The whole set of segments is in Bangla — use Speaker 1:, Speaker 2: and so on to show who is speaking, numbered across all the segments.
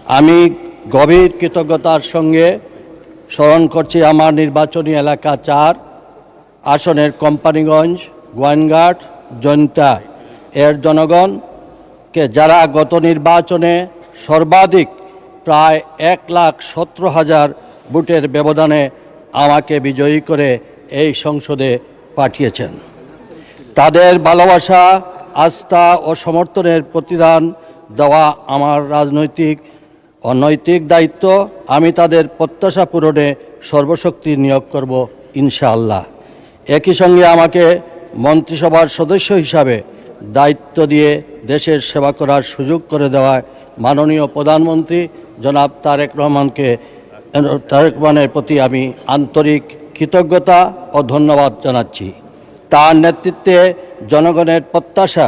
Speaker 1: আমি গভীর কৃতজ্ঞতার সঙ্গে স্মরণ করছি আমার নির্বাচনী এলাকা ৪ আসনের কোম্পানিগঞ্জ, গোয়াইনঘাট, জৈন্তা এর জনগণকে, যারা গত নির্বাচনে সর্বাধিক প্রায় ১,১৭,০০০ ভোটের ব্যবধানে আমাকে বিজয়ী করে এই সংসদে পাঠিয়েছেন। তাদের ভালোবাসা, আস্থা ও সমর্থনের প্রতিদান দেওয়া আমার রাজনৈতিক ও নৈতিক দায়িত্ব। আমি তাদের প্রত্যাশা পূরণে সর্বশক্তি নিয়োগ করব ইনশাআল্লাহ। একই সঙ্গে আমাকে মন্ত্রিসভার সদস্য হিসাবে দায়িত্ব দিয়ে দেশের সেবা করার সুযোগ করে দেওয়ায় মাননীয় প্রধানমন্ত্রী জনাব তারেক রহমানের প্রতি আমি আন্তরিক কৃতজ্ঞতা ও ধন্যবাদ জানাচ্ছি। তার নেতৃত্বে জনগণের প্রত্যাশা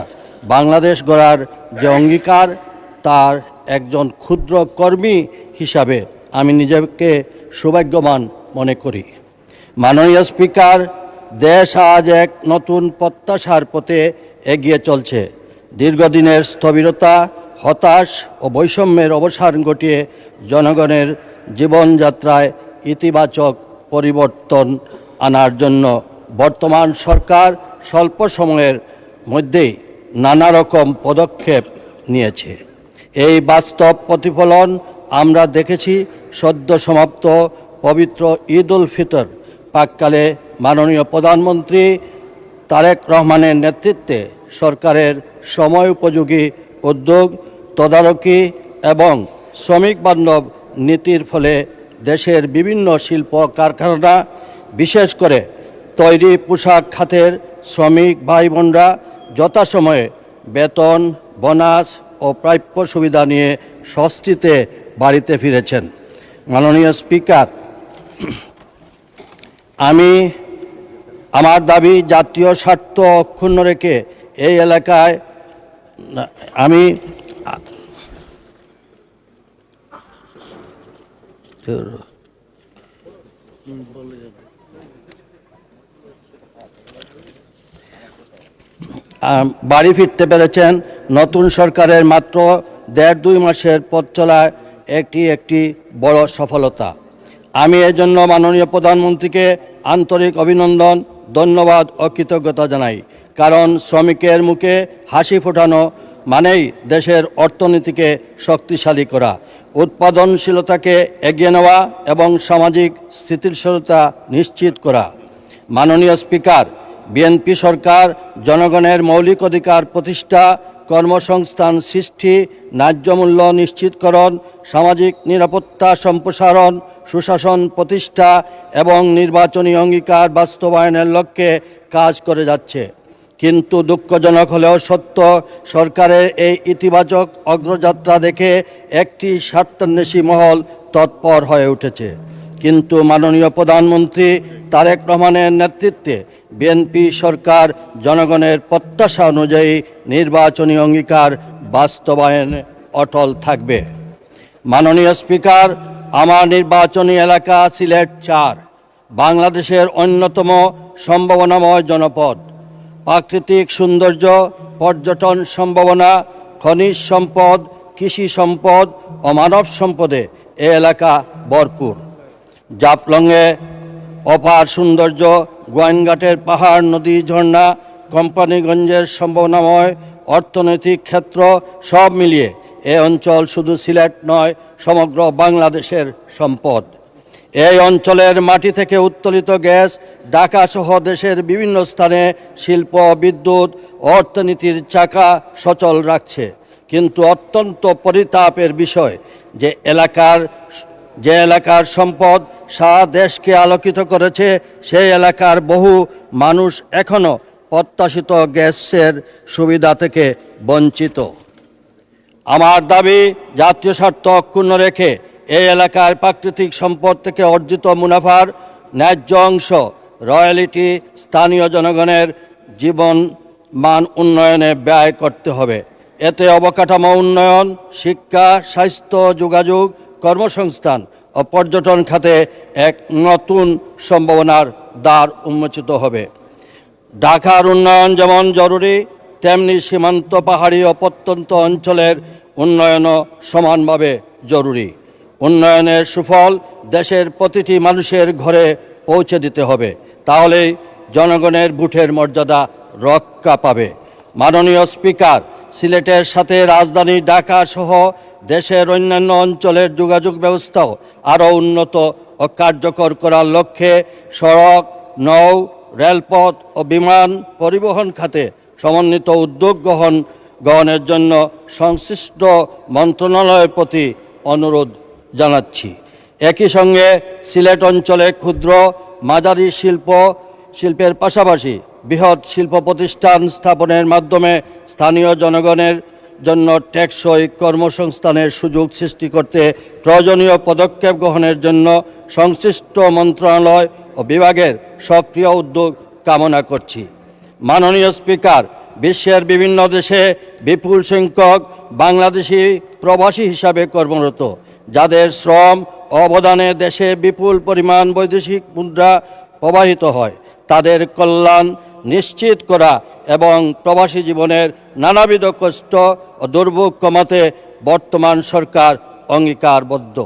Speaker 1: বাংলাদেশ গড়ার যে অঙ্গীকার, তার একজন ক্ষুদ্র কর্মী হিসাবে আমি নিজেকে সৌভাগ্যবান মনে করি। মাননীয় স্পিকার, দেশ আজ এক নতুন প্রত্যাশার পথে এগিয়ে চলছে। দীর্ঘদিনের স্থবিরতা, হতাশ ও বৈষম্যের অবসান ঘটিয়ে জনগণের জীবনযাত্রায় ইতিবাচক পরিবর্তন আনার জন্য বর্তমান সরকার স্বল্প সময়ের মধ্যেই নানা রকম পদক্ষেপ নিয়েছে। এই বাস্তব প্রতিফলন আমরা দেখেছি সদ্য সমাপ্ত পবিত্র ঈদ উল ফিতর প্রাক্কালে মাননীয় প্রধানমন্ত্রী তারেক রহমানের নেতৃত্বে সরকারের সময় উপযোগী উদ্যোগ, তদারকি এবং শ্রমিক বান্ধব নীতির ফলে দেশের বিভিন্ন শিল্প কারখানা, বিশেষ করে তৈরি পোশাক খাতের শ্রমিক ভাই বোনরা যথাসময়ে বেতন, বোনাস ও প্রাপ্য সুবিধা নিয়ে স্বস্তিতে বাড়িতে ফিরেছেন। মাননীয় স্পিকার, আমার দাবি, জাতীয় স্বার্থ অক্ষুণ্ণ রেখে এই এলাকায় আমি বাড়ি ফিরতে পেরেছেন। নতুন সরকারের মাত্র ১.৫-২ মাসের পথ চলায় একটি বড় সফলতা। আমি এজন্য মাননীয় প্রধানমন্ত্রীকে আন্তরিক অভিনন্দন, ধন্যবাদ ও কৃতজ্ঞতা জানাই। কারণ শ্রমিকের মুখে হাসি ফোটানো মানেই দেশের অর্থনীতিকে শক্তিশালী করা, উৎপাদনশীলতাকে এগিয়ে নেওয়া এবং সামাজিক স্থিতিশীলতা নিশ্চিত করা। মাননীয় স্পিকার, বিএনপি সরকার জনগণের মৌলিক অধিকার প্রতিষ্ঠা, কর্মসংস্থান সৃষ্টি, ন্যায্য মূল্য নিশ্চিতকরণ, সামাজিক নিরাপত্তা সম্প্রসারণ, সুশাসন প্রতিষ্ঠা এবং নির্বাচনী অঙ্গীকার বাস্তবায়নের লক্ষ্যে কাজ করে যাচ্ছে। কিন্তু দুঃখজনক হলেও সত্য, সরকারের এই ইতিবাচক অগ্রযাত্রা দেখে একটি স্বার্থান্বেষী মহল তৎপর হয়ে উঠেছে। কিন্তু মাননীয় প্রধানমন্ত্রী তারেক রহমানের নেতৃত্বে বিএনপি সরকার জনগণের প্রত্যাশা অনুযায়ী নির্বাচনী অঙ্গীকার বাস্তবায়নে অটল থাকবে। মাননীয় স্পিকার, আমার নির্বাচনী এলাকা সিলেট ৪ বাংলাদেশের অন্যতম সম্ভাবনাময় জনপদ। প্রাকৃতিক সৌন্দর্য, পর্যটন সম্ভাবনা, খনিজ সম্পদ, কৃষি সম্পদ ও মানব সম্পদে এ এলাকা ভরপুর। জাফলংয়ে অপার সৌন্দর্য, গোয়াইনঘাটের পাহাড়, নদী, ঝর্ণা, কোম্পানিগঞ্জের সম্ভাবনাময় অর্থনৈতিক ক্ষেত্র, সব মিলিয়ে এ অঞ্চল শুধু সিলেট নয়, সমগ্র বাংলাদেশের সম্পদ। এই অঞ্চলের মাটি থেকে উত্তোলিত গ্যাস ঢাকাসহ দেশের বিভিন্ন স্থানে শিল্প, বিদ্যুৎ, অর্থনীতির চাকা সচল রাখছে। কিন্তু অত্যন্ত পরিতাপের বিষয় যে এলাকার সম্পদ সারা দেশকে আলোকিত করেছে, সেই এলাকার বহু মানুষ এখনও প্রত্যাশিত গ্যাসের সুবিধা থেকে বঞ্চিত। আমার দাবি, জাতীয় স্বার্থ অক্ষুণ্ণ রেখে এই এলাকার প্রাকৃতিক সম্পদ থেকে অর্জিত মুনাফার ন্যায্য অংশ রয়্যালিটি স্থানীয় জনগণের জীবন মান উন্নয়নে ব্যয় করতে হবে। এতে অবকাঠামো উন্নয়ন, শিক্ষা, স্বাস্থ্য, যোগাযোগ, কর্মসংস্থান ও পর্যটন খাতে এক নতুন সম্ভাবনার দ্বার উন্মোচিত হবে। ঢাকার উন্নয়ন যেমন জরুরি, তেমনি সীমান্ত, পাহাড়ি ও প্রত্যন্ত অঞ্চলের উন্নয়নও সমানভাবে জরুরি। উন্নয়নের সুফল দেশের প্রতিটি মানুষের ঘরে পৌঁছে দিতে হবে, তাহলেই জনগণের ভোটের মর্যাদা রক্ষা পাবে। মাননীয় স্পিকার, সিলেটের সাথে রাজধানী ঢাকা সহ দেশের অন্যান্য অঞ্চলের যোগাযোগ ব্যবস্থাও আরও উন্নত ও কার্যকর করার লক্ষ্যে সড়ক, নৌ, রেলপথ ও বিমান পরিবহন খাতে সমন্বিত উদ্যোগ গ্রহণের জন্য সংশ্লিষ্ট মন্ত্রণালয়ের প্রতি অনুরোধ জানাচ্ছি। একই সঙ্গে সিলেট অঞ্চলে ক্ষুদ্র মাঝারি শিল্পের পাশাপাশি বৃহৎ শিল্প প্রতিষ্ঠান স্থাপনের মাধ্যমে স্থানীয় জনগণের জন্য টেকসই কর্মসংস্থানের সুযোগ সৃষ্টি করতে প্রয়োজনীয় পদক্ষেপ গ্রহণের জন্য সংশ্লিষ্ট মন্ত্রণালয় ও বিভাগের সক্রিয় উদ্যোগ কামনা করছি। মাননীয় স্পিকার, বিশ্বের বিভিন্ন দেশে বিপুল সংখ্যক বাংলাদেশি প্রবাসী হিসাবে কর্মরত, যাদের শ্রম অবদানে দেশে বিপুল পরিমাণ বৈদেশিক মুদ্রা প্রবাহিত হয়। তাদের কল্যাণ নিশ্চিত করা এবং প্রবাসী জীবনের নানাবিধ কষ্ট ও দুর্ভোগ কমাতে বর্তমান সরকার অঙ্গীকারবদ্ধ।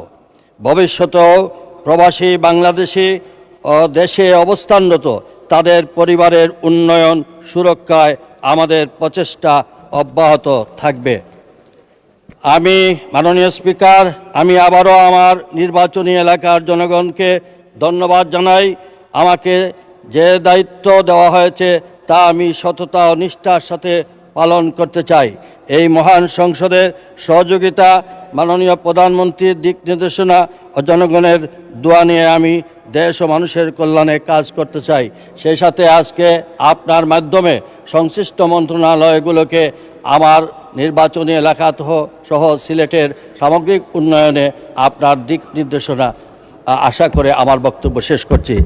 Speaker 1: ভবিষ্যতেও প্রবাসী বাংলাদেশি ও দেশে অবস্থানরত তাদের পরিবারের উন্নয়ন সুরক্ষায় আমাদের প্রচেষ্টা অব্যাহত থাকবে। মাননীয় স্পিকার, আমি আবারও আমার নির্বাচনী এলাকার জনগণকে ধন্যবাদ জানাই। আমাকে যে দায়িত্ব দেওয়া হয়েছে তা আমি সততা ও নিষ্ঠার সাথে পালন করতে চাই। এই মহান সংসদের সহযোগিতা, মাননীয় প্রধানমন্ত্রীর দিক নির্দেশনা ও জনগণের দোয়া নিয়ে আমি দেশ ও মানুষের কল্যাণে কাজ করতে চাই। সেই সাথে আজকে আপনার মাধ্যমে সংশ্লিষ্ট মন্ত্রণালয়গুলোকে আমার নির্বাচনী এলাকা সহ সিলেটের সামগ্রিক উন্নয়নে আপনার দিক নির্দেশনা আশা করে আমার বক্তব্য শেষ করছি।